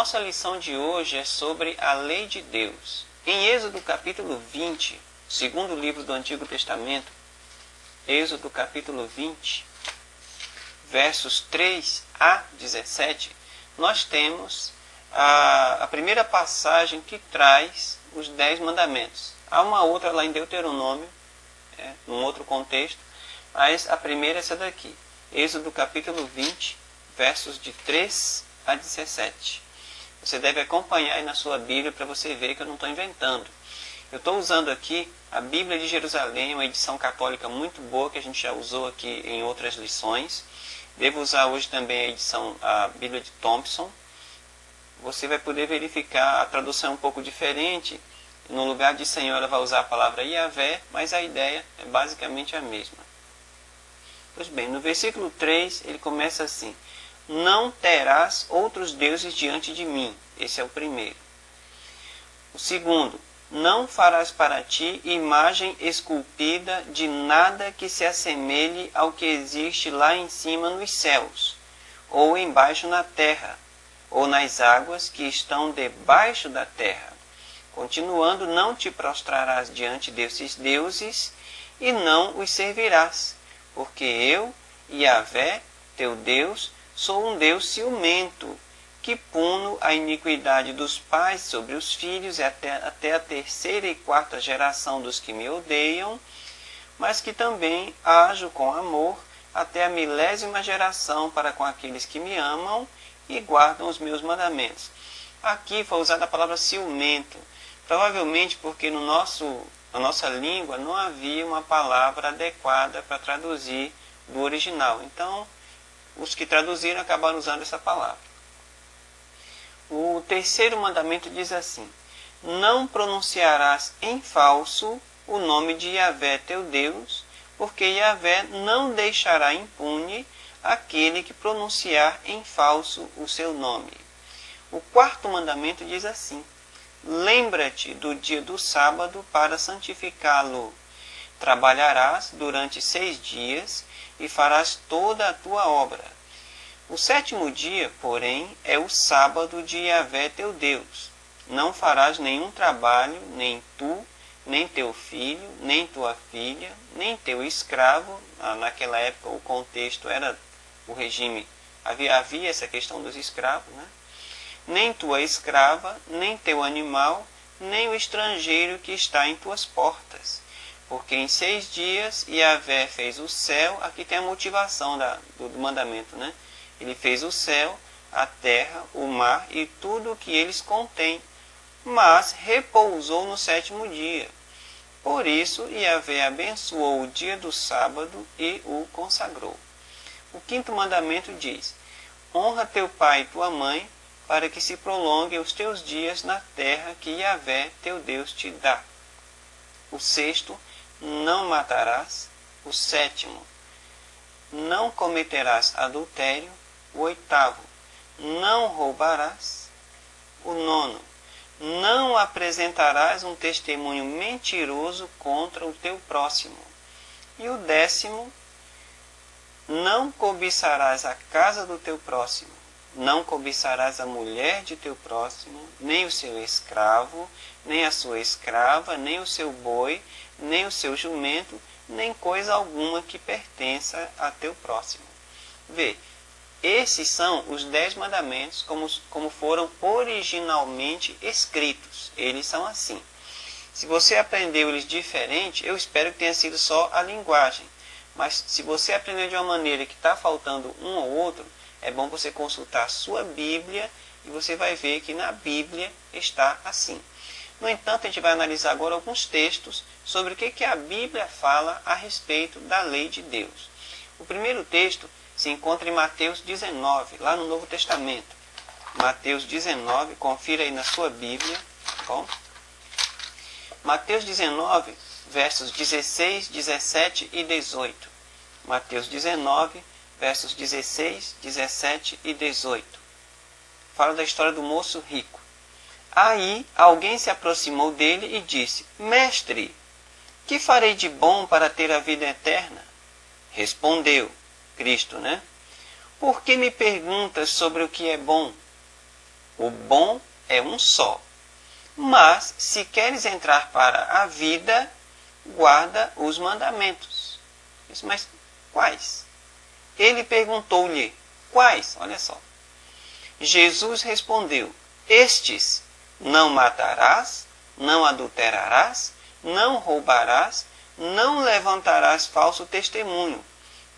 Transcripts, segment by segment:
nossa lição de hoje é sobre a lei de Deus. Em Êxodo capítulo 20, segundo livro do Antigo Testamento, Êxodo capítulo 20, versos 3 a 17, nós temos a primeira passagem que traz os 10 mandamentos. Há uma outra lá em Deuteronômio, num outro contexto, mas a primeira é essa daqui. Êxodo capítulo 20, versos de 3 a 17. Você deve acompanhar aí na sua Bíblia para você ver que eu não estou inventando. Eu estou usando aqui a Bíblia de Jerusalém, uma edição católica muito boa que a gente já usou aqui em outras lições. Devo usar hoje também a Bíblia de Thompson. Você vai poder verificar, a tradução é um pouco diferente. No lugar de Senhor ela vai usar a palavra Yahvé, mas a ideia é basicamente a mesma. Pois bem, no versículo 3 ele começa assim: não terás outros deuses diante de mim. Esse é o primeiro. O segundo: não farás para ti imagem esculpida de nada que se assemelhe ao que existe lá em cima nos céus, ou embaixo na terra, ou nas águas que estão debaixo da terra. Continuando, não te prostrarás diante desses deuses e não os servirás, porque eu, Yahvé, teu Deus, sou um Deus ciumento, que puno a iniquidade dos pais sobre os filhos e até a terceira e quarta geração dos que me odeiam, mas que também ajo com amor até a 1000ª geração para com aqueles que me amam e guardam os meus mandamentos. Aqui foi usada a palavra ciumento, provavelmente porque na nossa língua não havia uma palavra adequada para traduzir do original. Então, os que traduziram acabaram usando essa palavra. O terceiro mandamento diz assim: não pronunciarás em falso o nome de Yahvé teu Deus, porque Yahvé não deixará impune aquele que pronunciar em falso o seu nome. O quarto mandamento diz assim: lembra-te do dia do sábado para santificá-lo. Trabalharás durante 6 dias e farás toda a tua obra. O 7º dia, porém, é o sábado de Yahvé teu Deus. Não farás nenhum trabalho, nem tu, nem teu filho, nem tua filha, nem teu escravo. Naquela época o contexto era o regime, havia essa questão dos escravos, né? Nem tua escrava, nem teu animal, nem o estrangeiro que está em tuas portas. Porque em 6 dias Yahvé fez o céu. Aqui tem a motivação do mandamento, né? Ele fez o céu, a terra, o mar e tudo o que eles contêm, mas repousou no 7º dia. Por isso Yahvé abençoou o dia do sábado e o consagrou. O 5º mandamento diz: honra teu pai e tua mãe, para que se prolonguem os teus dias na terra que Yahvé teu Deus te dá. O 6º: não matarás. O 7º: não cometerás adultério. O 8º: não roubarás. O 9º: não apresentarás um testemunho mentiroso contra o teu próximo. E o 10º: não cobiçarás a casa do teu próximo. Não cobiçarás a mulher de teu próximo, nem o seu escravo, nem a sua escrava, nem o seu boi, nem o seu jumento, nem coisa alguma que pertença a teu próximo. Vê, esses são os 10 mandamentos como foram originalmente escritos. Eles são assim. Se você aprendeu eles diferente, eu espero que tenha sido só a linguagem. Mas se você aprendeu de uma maneira que está faltando um ou outro, é bom você consultar a sua Bíblia e você vai ver que na Bíblia está assim. No entanto, a gente vai analisar agora alguns textos sobre o que a Bíblia fala a respeito da lei de Deus. O primeiro texto se encontra em Mateus 19, lá no Novo Testamento. Mateus 19, confira aí na sua Bíblia. Tá bom? Mateus 19, versos 16, 17 e 18. Mateus 19, versos 16, 17 e 18. Fala da história do moço rico. Aí alguém se aproximou dele e disse: Mestre, que farei de bom para ter a vida eterna? Respondeu, Cristo, né? Por que me perguntas sobre o que é bom? O bom é um só. Mas, se queres entrar para a vida, guarda os mandamentos. Isso, mas quais? Ele perguntou-lhe, quais? Olha só. Jesus respondeu, estes: não matarás, não adulterarás, não roubarás, não levantarás falso testemunho.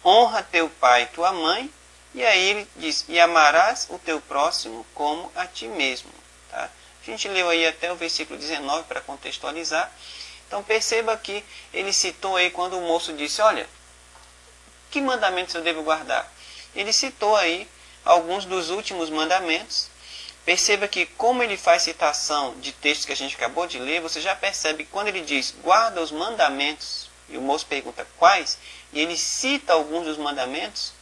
Honra teu pai e tua mãe. E aí ele diz, e amarás o teu próximo como a ti mesmo. Tá? A gente leu aí até o versículo 19 para contextualizar. Então perceba que ele citou aí quando o moço disse, olha, que mandamentos eu devo guardar? Ele citou aí alguns dos últimos mandamentos. Perceba que como ele faz citação de textos que a gente acabou de ler, você já percebe que quando ele diz, guarda os mandamentos, e o moço pergunta quais, e ele cita alguns dos mandamentos,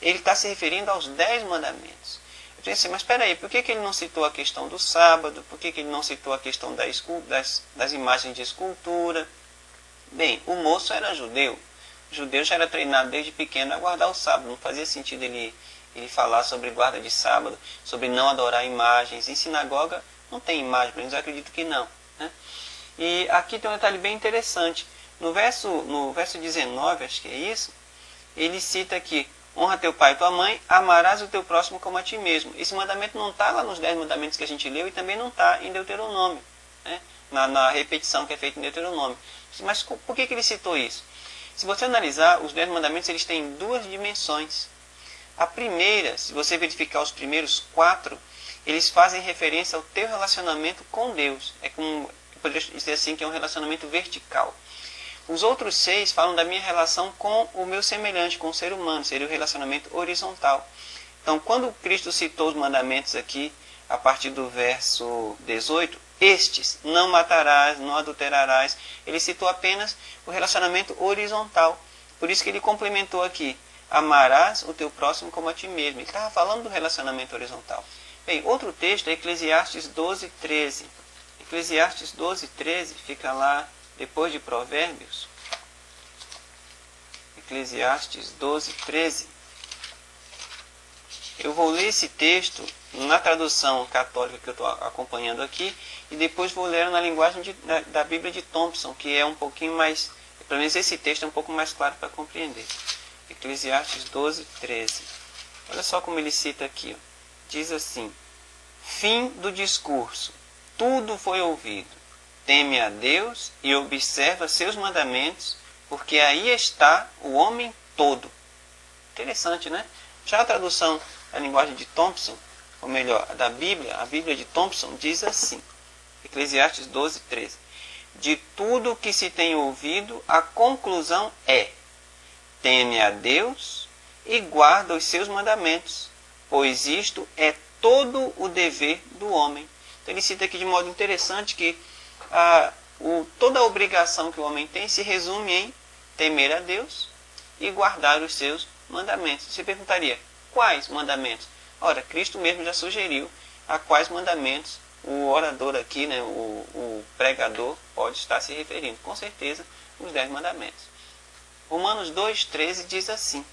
ele está se referindo aos 10 mandamentos. Eu pensei, mas espera aí, por que ele não citou a questão do sábado? Por que ele não citou a questão das imagens de escultura? Bem, o moço era judeu. O judeu já era treinado desde pequeno a guardar o sábado. Não fazia sentido ele falar sobre guarda de sábado, sobre não adorar imagens. Em sinagoga não tem imagem, pelo menos eu acredito que não. Né? E aqui tem um detalhe bem interessante. No verso 19, acho que é isso, ele cita aqui, honra teu pai e tua mãe, amarás o teu próximo como a ti mesmo. Esse mandamento não está lá nos 10 mandamentos que a gente leu e também não está em Deuteronômio, né? na repetição que é feita em Deuteronômio. Mas por que ele citou isso? Se você analisar, os 10 mandamentos eles têm duas dimensões. A primeira, se você verificar os primeiros 4, eles fazem referência ao teu relacionamento com Deus. É como, eu poderia dizer assim, que é um relacionamento vertical. Os outros 6 falam da minha relação com o meu semelhante, com o ser humano, seria o relacionamento horizontal. Então, quando Cristo citou os mandamentos aqui, a partir do verso 18, estes, não matarás, não adulterarás, ele citou apenas o relacionamento horizontal. Por isso que ele complementou aqui, amarás o teu próximo como a ti mesmo. Ele estava falando do relacionamento horizontal. Bem, outro texto é Eclesiastes 12:13. Eclesiastes 12:13 fica lá depois de Provérbios. Eclesiastes 12:13. Eu vou ler esse texto na tradução católica que eu estou acompanhando aqui e depois vou ler na linguagem da Bíblia de Thompson, que é um pouquinho mais, pelo menos esse texto é um pouco mais claro para compreender. Eclesiastes 12:13. Olha só como ele cita aqui. Ó. Diz assim, fim do discurso, tudo foi ouvido. Teme a Deus e observa seus mandamentos, porque aí está o homem todo. Interessante, né? Já a tradução da linguagem de Thompson, ou melhor, a Bíblia de Thompson diz assim, Eclesiastes 12:13. De tudo que se tem ouvido, a conclusão é, teme a Deus e guarda os seus mandamentos, pois isto é todo o dever do homem. Então ele cita aqui de modo interessante que toda a obrigação que o homem tem se resume em temer a Deus e guardar os seus mandamentos. Você perguntaria, quais mandamentos? Ora, Cristo mesmo já sugeriu a quais mandamentos o orador aqui, né, o pregador, pode estar se referindo. Com certeza, os 10 mandamentos. Romanos 2:13 diz assim,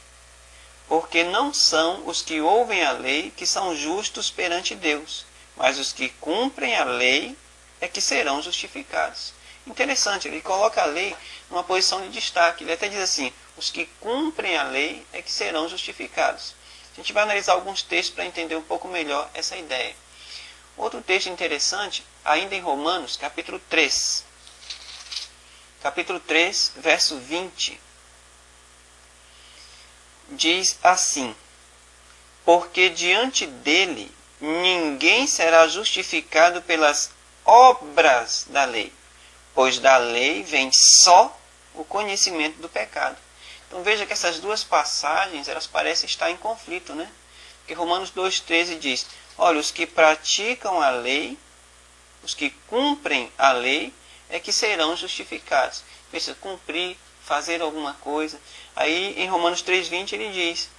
porque não são os que ouvem a lei que são justos perante Deus, mas os que cumprem a lei é que serão justificados. Interessante, ele coloca a lei numa posição de destaque. Ele até diz assim, os que cumprem a lei é que serão justificados. A gente vai analisar alguns textos para entender um pouco melhor essa ideia. Outro texto interessante, ainda em Romanos, capítulo 3. Capítulo 3, verso 20. Diz assim, porque diante dele ninguém será justificado pelas obras da lei, pois da lei vem só o conhecimento do pecado. Então veja que essas duas passagens, elas parecem estar em conflito, né? Porque Romanos 2:13 diz, olha, os que praticam a lei, os que cumprem a lei, é que serão justificados. Pensa, cumprir, fazer alguma coisa. Aí em Romanos 3:20 ele diz,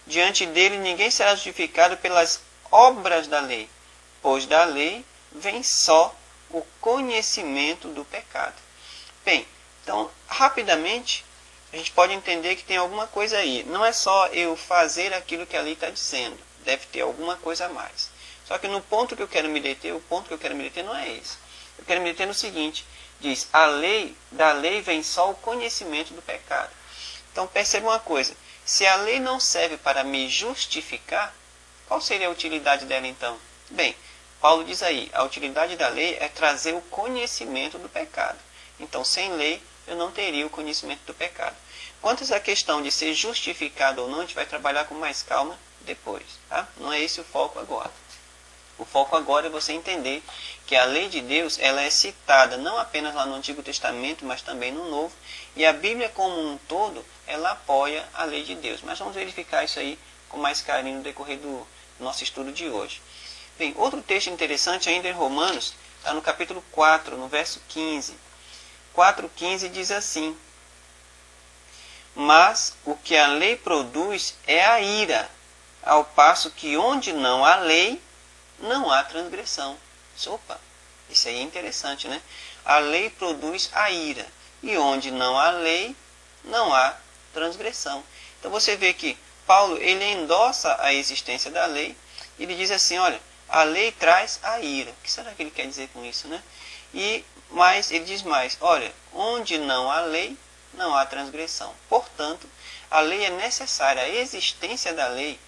diante dele ninguém será justificado pelas obras da lei, pois da lei vem só o conhecimento do pecado. Bem, então, rapidamente, a gente pode entender que tem alguma coisa aí. Não é só eu fazer aquilo que a lei está dizendo. Deve ter alguma coisa a mais. Só que no ponto que eu quero me deter, o ponto que eu quero me deter não é esse. Eu quero me deter no seguinte, diz, da lei vem só o conhecimento do pecado. Então perceba uma coisa, se a lei não serve para me justificar, qual seria a utilidade dela então? Bem, Paulo diz aí, a utilidade da lei é trazer o conhecimento do pecado. Então sem lei eu não teria o conhecimento do pecado. Quanto a essa questão de ser justificado ou não, a gente vai trabalhar com mais calma depois. Tá? Não é esse o foco agora. O foco agora é você entender que a lei de Deus ela é citada não apenas lá no Antigo Testamento, mas também no Novo. E a Bíblia como um todo, ela apoia a lei de Deus. Mas vamos verificar isso aí com mais carinho no decorrer do nosso estudo de hoje. Bem, outro texto interessante ainda em Romanos, está no capítulo 4, no verso 15. 4,15 diz assim: mas o que a lei produz é a ira, ao passo que onde não há lei, não há transgressão. Opa, isso aí é interessante, né? A lei produz a ira, e onde não há lei, não há transgressão. Então você vê que Paulo ele endossa a existência da lei, e ele diz assim, olha, a lei traz a ira. O que será que ele quer dizer com isso, né? Mas ele diz mais, olha, onde não há lei, não há transgressão. Portanto, a lei é necessária, a existência da lei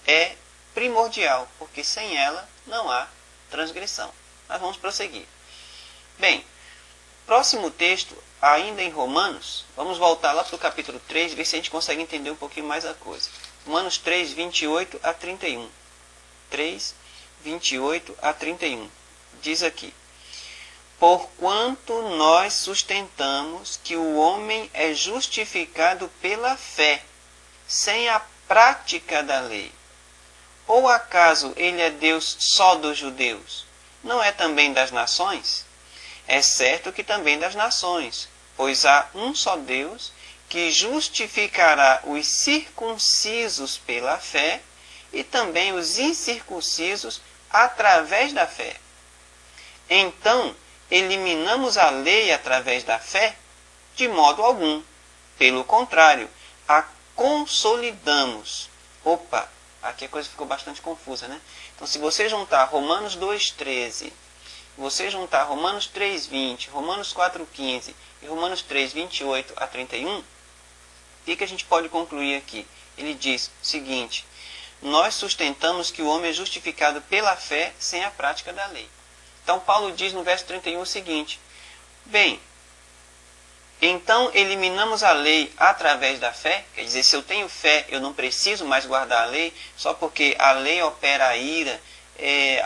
é primordial, porque sem ela não há transgressão. Mas vamos prosseguir. Bem, próximo texto, ainda em Romanos, vamos voltar lá para o capítulo 3, ver se a gente consegue entender um pouquinho mais a coisa. Romanos 3, 28 a 31. 3, 28 a 31. Diz aqui: porquanto nós sustentamos que o homem é justificado pela fé, sem a prática da lei. Ou acaso ele é Deus só dos judeus? Não é também das nações? É certo que também das nações, pois há um só Deus que justificará os circuncisos pela fé e também os incircuncisos através da fé. Então, eliminamos a lei através da fé? De modo algum. Pelo contrário, a consolidamos. Opa, aqui a coisa ficou bastante confusa, né? Então, se você juntar Romanos 2,13, você juntar Romanos 3,20, Romanos 4,15 e Romanos 3,28 a 31, o que a gente pode concluir aqui? Ele diz o seguinte: nós sustentamos que o homem é justificado pela fé sem a prática da lei. Então Paulo diz no verso 31 o seguinte: bem, então eliminamos a lei através da fé? Quer dizer, se eu tenho fé, eu não preciso mais guardar a lei, só porque a lei opera a ira,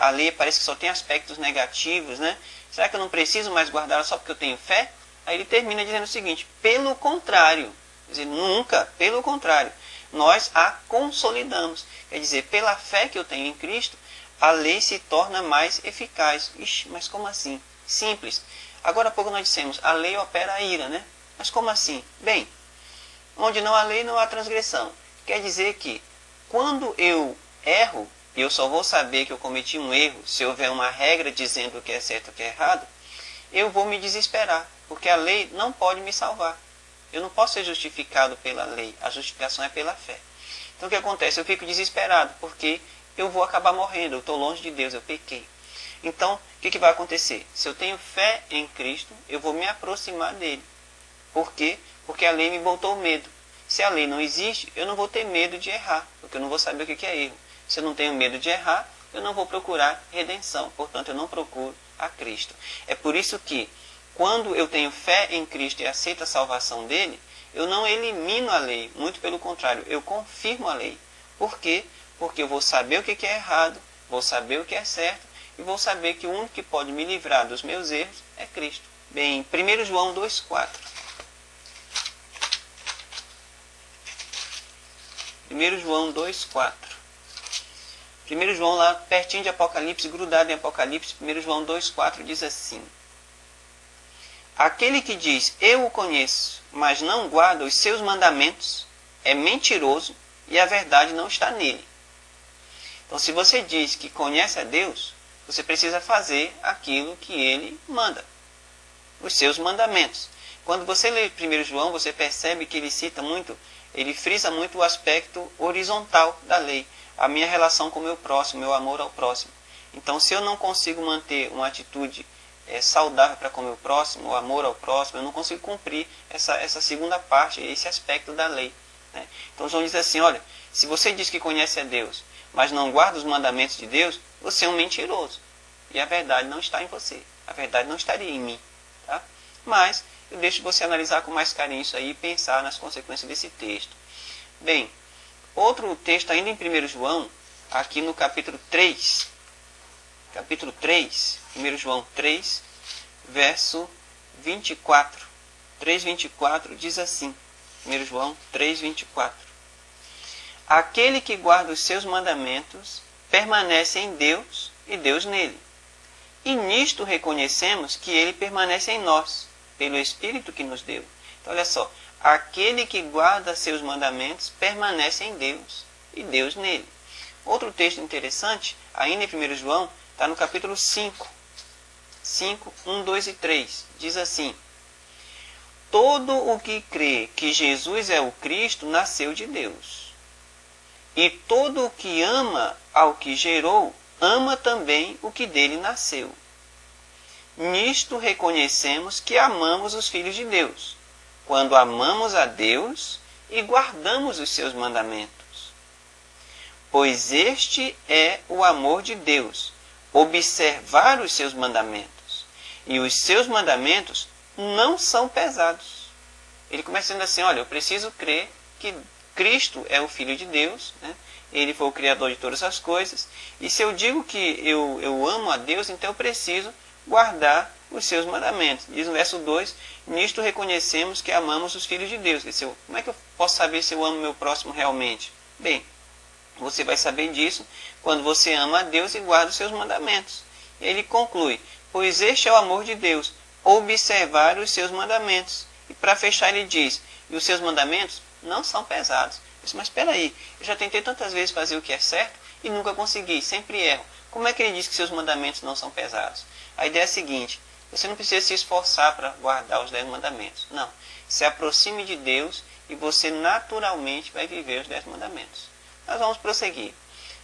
a lei parece que só tem aspectos negativos, né? Será que eu não preciso mais guardá-la só porque eu tenho fé? Aí ele termina dizendo o seguinte: pelo contrário, quer dizer, nunca, pelo contrário, nós a consolidamos. Quer dizer, pela fé que eu tenho em Cristo, a lei se torna mais eficaz. Ixi, mas como assim? Simples. Agora há pouco nós dissemos, a lei opera a ira, né? Mas como assim? Bem, onde não há lei, não há transgressão. Quer dizer que, quando eu erro, eu só vou saber que eu cometi um erro se houver uma regra dizendo o que é certo e o que é errado, eu vou me desesperar, porque a lei não pode me salvar. Eu não posso ser justificado pela lei, a justificação é pela fé. Então o que acontece? Eu fico desesperado, porque eu vou acabar morrendo, eu estou longe de Deus, eu pequei. Então, o que vai acontecer? Se eu tenho fé em Cristo, eu vou me aproximar dele. Por quê? Porque a lei me botou medo. Se a lei não existe, eu não vou ter medo de errar, porque eu não vou saber o que é erro. Se eu não tenho medo de errar, eu não vou procurar redenção, portanto eu não procuro a Cristo. É por isso que, quando eu tenho fé em Cristo e aceito a salvação dele, eu não elimino a lei, muito pelo contrário, eu confirmo a lei. Por quê? Porque eu vou saber o que é errado, vou saber o que é certo, e vou saber que o único que pode me livrar dos meus erros é Cristo. Bem, 1 João 2,4. 1 João 2,4. 1 João lá, pertinho de Apocalipse, grudado em Apocalipse, 1 João 2,4 diz assim: aquele que diz, eu o conheço, mas não guarda os seus mandamentos, é mentiroso e a verdade não está nele. Então, se você diz que conhece a Deus, você precisa fazer aquilo que ele manda, os seus mandamentos. Quando você lê 1 João, você percebe que ele cita muito, ele frisa muito o aspecto horizontal da lei, a minha relação com o meu próximo, meu amor ao próximo. Então, se eu não consigo manter uma atitude saudável para com o meu próximo, o amor ao próximo, eu não consigo cumprir essa segunda parte, esse aspecto da lei, né? Então, João diz assim, olha, se você diz que conhece a Deus, mas não guarda os mandamentos de Deus, você é um mentiroso. E a verdade não está em você. A verdade não estaria em mim. Tá? Mas eu deixo você analisar com mais carinho isso aí e pensar nas consequências desse texto. Bem, outro texto ainda em 1 João, aqui no capítulo 3. Capítulo 3, 1 João 3, verso 24. 3,24 diz assim. 1 João 3,24. Aquele que guarda os seus mandamentos permanece em Deus e Deus nele. E nisto reconhecemos que ele permanece em nós, pelo Espírito que nos deu. Então, olha só, aquele que guarda seus mandamentos permanece em Deus e Deus nele. Outro texto interessante, ainda em 1 João, está no capítulo 5, 1, 2 e 3. Diz assim, todo o que crê que Jesus é o Cristo nasceu de Deus. E todo o que ama ao que gerou, ama também o que dele nasceu. Nisto reconhecemos que amamos os filhos de Deus, quando amamos a Deus e guardamos os seus mandamentos. Pois este é o amor de Deus, observar os seus mandamentos. E os seus mandamentos não são pesados. Ele começa dizendo assim, olha, eu preciso crer que Cristo é o Filho de Deus, né? Ele foi o Criador de todas as coisas. E se eu digo que eu amo a Deus, então eu preciso guardar os seus mandamentos. Diz no verso 2, nisto reconhecemos que amamos os filhos de Deus. Como é que eu posso saber se eu amo meu próximo realmente? Bem, você vai saber disso quando você ama a Deus e guarda os seus mandamentos. Ele conclui, pois este é o amor de Deus, observar os seus mandamentos. E para fechar ele diz, e os seus mandamentos não são pesados. Mas espera aí, eu já tentei tantas vezes fazer o que é certo e nunca consegui, sempre erro. Como é que ele diz que seus mandamentos não são pesados? A ideia é a seguinte, você não precisa se esforçar para guardar os 10 mandamentos. Não, se aproxime de Deus e você naturalmente vai viver os 10 mandamentos. Nós vamos prosseguir.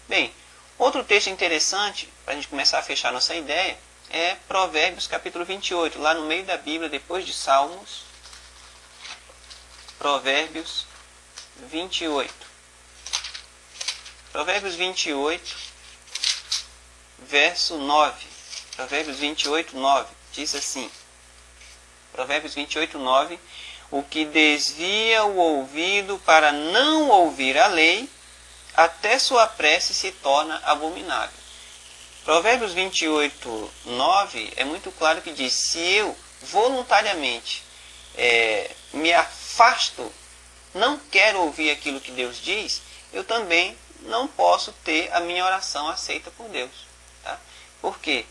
Bem, outro texto interessante, para a gente começar a fechar nossa ideia, é Provérbios capítulo 28, lá no meio da Bíblia, depois de Salmos. Provérbios 28. Provérbios 28, verso 9. Provérbios 28, 9. Diz assim. Provérbios 28, 9. O que desvia o ouvido para não ouvir a lei, até sua prece se torna abominável. Provérbios 28, 9 é muito claro que diz, se eu voluntariamente me afasto, não quero ouvir aquilo que Deus diz, eu também não posso ter a minha oração aceita por Deus. Tá? Por quê?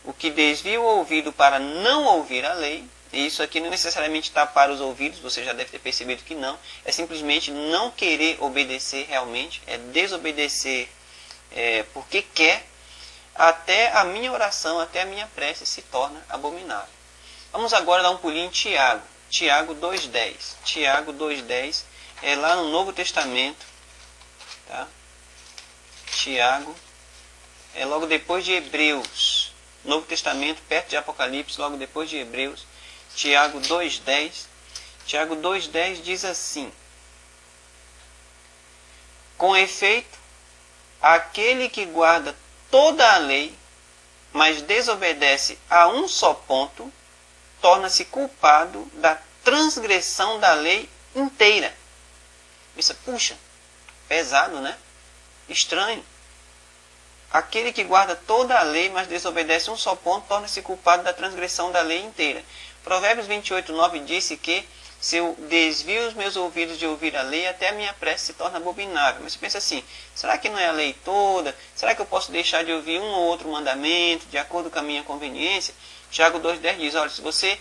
O que desvia o ouvido para não ouvir a lei, e isso aqui não necessariamente tapar os ouvidos, você já deve ter percebido que não, é simplesmente não querer obedecer realmente, é desobedecer porque quer, até a minha oração, até a minha prece se torna abominável. Vamos agora dar um pulinho em Tiago. Tiago 2,10. Tiago 2,10 é lá no Novo Testamento. Tá? Tiago é logo depois de Hebreus. Novo Testamento, perto de Apocalipse, logo depois de Hebreus. Tiago 2,10. Tiago 2,10 diz assim. Com efeito, aquele que guarda toda a lei, mas desobedece a um só ponto, torna-se culpado da transgressão da lei inteira. Isso, puxa, pesado, né? Estranho. Aquele que guarda toda a lei, mas desobedece um só ponto, torna-se culpado da transgressão da lei inteira. Provérbios 28, 9 disse que se eu desvio os meus ouvidos de ouvir a lei, até a minha prece se torna abominável. Mas você pensa assim, será que não é a lei toda? Será que eu posso deixar de ouvir um ou outro mandamento, de acordo com a minha conveniência? Tiago 2,10 diz, olha, se você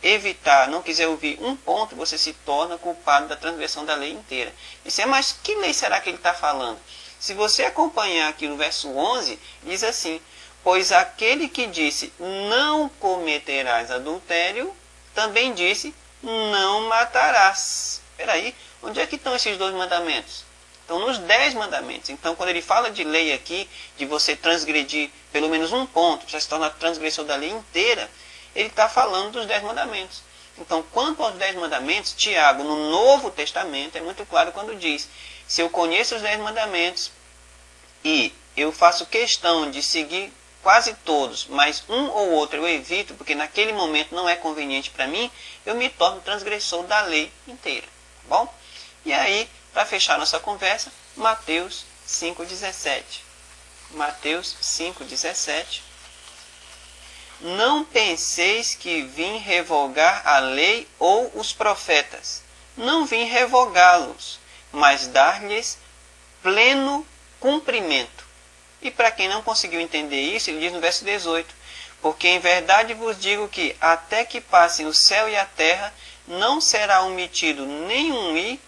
evitar, não quiser ouvir um ponto, você se torna culpado da transgressão da lei inteira. Isso é, mas que lei será que ele está falando? Se você acompanhar aqui no verso 11, diz assim, pois aquele que disse, não cometerás adultério, também disse, não matarás. Espera aí, onde é que estão esses dois mandamentos? Então, nos 10 mandamentos. Então, quando ele fala de lei aqui, de você transgredir pelo menos um ponto, já se torna transgressor da lei inteira, ele está falando dos 10 mandamentos. Então, quanto aos 10 mandamentos, Tiago, no Novo Testamento, é muito claro quando diz: se eu conheço os 10 mandamentos e eu faço questão de seguir quase todos, mas um ou outro eu evito, porque naquele momento não é conveniente para mim, eu me torno transgressor da lei inteira. Tá bom? E aí, para fechar nossa conversa, Mateus 5,17. Mateus 5,17. Não penseis que vim revogar a lei ou os profetas. Não vim revogá-los, mas dar-lhes pleno cumprimento. E para quem não conseguiu entender isso, ele diz no verso 18: porque em verdade vos digo que, até que passem o céu e a terra, não será omitido nenhum i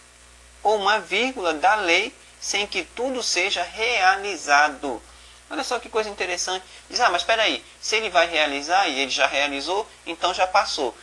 ou uma vírgula da lei, sem que tudo seja realizado. Olha só que coisa interessante. Diz: mas espera aí, se ele vai realizar e ele já realizou, então já passou.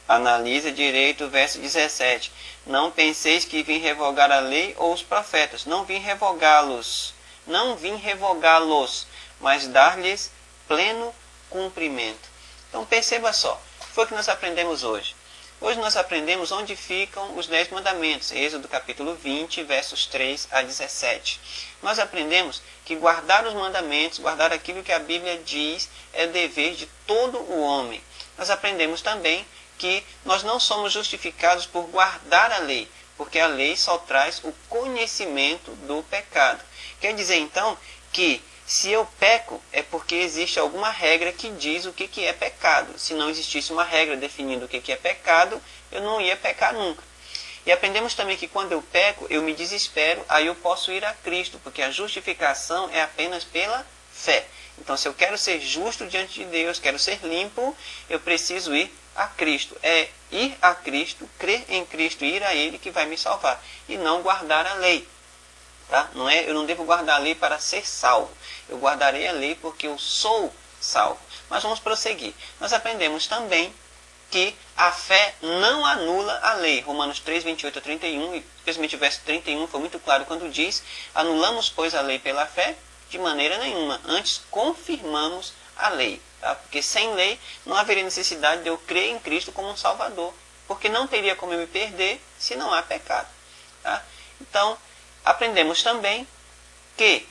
Analisa direito o verso 17. Não penseis que vim revogar a lei ou os profetas. Não vim revogá-los. Não vim revogá-los, mas dar-lhes pleno cumprimento. Então perceba só, foi o que nós aprendemos hoje. Hoje nós aprendemos onde ficam os 10 mandamentos, Êxodo capítulo 20, versos 3 a 17. Nós aprendemos que guardar os mandamentos, guardar aquilo que a Bíblia diz, é dever de todo o homem. Nós aprendemos também que nós não somos justificados por guardar a lei, porque a lei só traz o conhecimento do pecado. Quer dizer então que se eu peco é porque existe alguma regra que diz o que é pecado. Se não existisse uma regra definindo o que é pecado, eu não ia pecar nunca. E aprendemos também que quando eu peco, eu me desespero, aí eu posso ir a Cristo, porque a justificação é apenas pela fé. Então, se eu quero ser justo diante de Deus, quero ser limpo, eu preciso ir a Cristo. É ir a Cristo, crer em Cristo e ir a Ele que vai me salvar. E não guardar a lei. Tá? Eu não devo guardar a lei para ser salvo. Eu guardarei a lei porque eu sou salvo. Mas vamos prosseguir. Nós aprendemos também que a fé não anula a lei. Romanos 3, 28 a 31, e especialmente o verso 31 foi muito claro quando diz: anulamos, pois, a lei pela fé? De maneira nenhuma. Antes, confirmamos a lei. Tá? Porque sem lei não haveria necessidade de eu crer em Cristo como um Salvador. Porque não teria como eu me perder se não há pecado. Tá? Então, aprendemos também que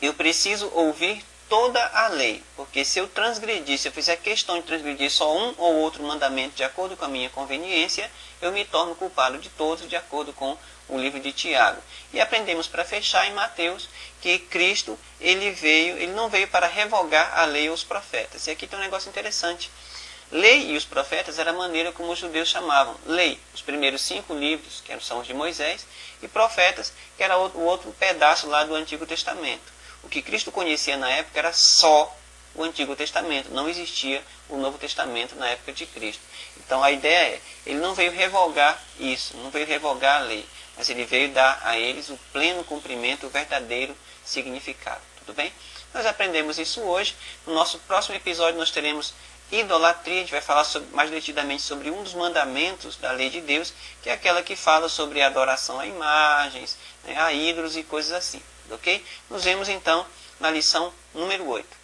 eu preciso ouvir toda a lei, porque se eu transgredir, se eu fizer questão de transgredir só um ou outro mandamento de acordo com a minha conveniência, eu me torno culpado de todos, de acordo com o livro de Tiago. E aprendemos, para fechar, em Mateus, que Cristo ele não veio para revogar a lei ou os profetas. E aqui tem um negócio interessante. Lei e os profetas era a maneira como os judeus chamavam. Lei, os primeiros 5 livros, que são os de Moisés, e profetas, que era o outro pedaço lá do Antigo Testamento. O que Cristo conhecia na época era só o Antigo Testamento. Não existia o Novo Testamento na época de Cristo. Então a ideia é, ele não veio revogar isso, não veio revogar a lei, mas ele veio dar a eles o pleno cumprimento, o verdadeiro significado. Tudo bem? Nós aprendemos isso hoje. No nosso próximo episódio nós teremos idolatria. A gente vai falar mais detidamente sobre um dos mandamentos da lei de Deus, que é aquela que fala sobre a adoração a imagens, a ídolos e coisas assim. Ok? Nos vemos então na lição número 8.